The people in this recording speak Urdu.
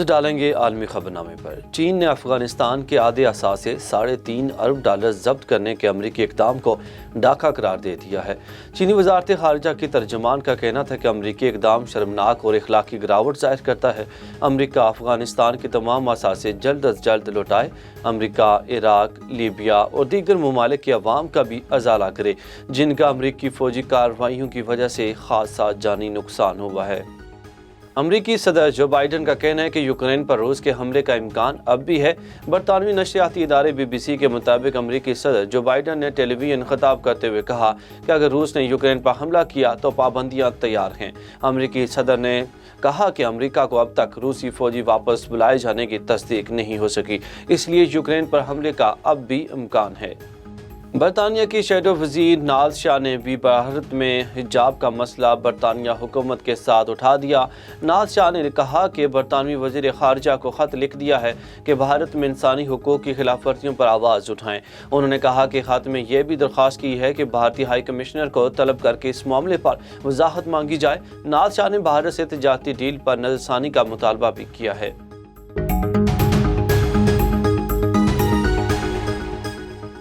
ڈالیں گے عالمی خبرنامے پر۔ چین نے افغانستان کے آدھے اثاثے $3.5 ارب ضبط کرنے کے امریکی اقدام کو ڈاکہ قرار دے دیا ہے۔ چینی وزارت خارجہ کی ترجمان کا کہنا تھا کہ امریکی اقدام شرمناک اور اخلاقی گراوٹ ظاہر کرتا ہے۔ امریکہ افغانستان کے تمام اثاثے جلد از جلد لوٹائے، امریکہ، عراق، لیبیا اور دیگر ممالک کے عوام کا بھی ازالہ کرے جن کا امریکی فوجی کارروائیوں کی وجہ سے خاصا جانی نقصان ہوا ہے۔ امریکی صدر جو بائیڈن کا کہنا ہے کہ یوکرین پر روس کے حملے کا امکان اب بھی ہے۔ برطانوی نشریاتی ادارے BBC کے مطابق امریکی صدر جو بائیڈن نے ٹیلی ویژن خطاب کرتے ہوئے کہا کہ اگر روس نے یوکرین پر حملہ کیا تو پابندیاں تیار ہیں۔ امریکی صدر نے کہا کہ امریکہ کو اب تک روسی فوجی واپس بلائے جانے کی تصدیق نہیں ہو سکی، اس لیے یوکرین پر حملے کا اب بھی امکان ہے۔ برطانیہ کی شیڈو وزیر ناز شاہ نے بھی بھارت میں حجاب کا مسئلہ برطانیہ حکومت کے ساتھ اٹھا دیا۔ ناز شاہ نے کہا کہ برطانوی وزیر خارجہ کو خط لکھ دیا ہے کہ بھارت میں انسانی حقوق کی خلاف ورزیوں پر آواز اٹھائیں۔ انہوں نے کہا کہ خط میں یہ بھی درخواست کی ہے کہ بھارتی ہائی کمشنر کو طلب کر کے اس معاملے پر وضاحت مانگی جائے۔ ناز شاہ نے بھارت سے تجارتی ڈیل پر نظرثانی کا مطالبہ بھی کیا ہے۔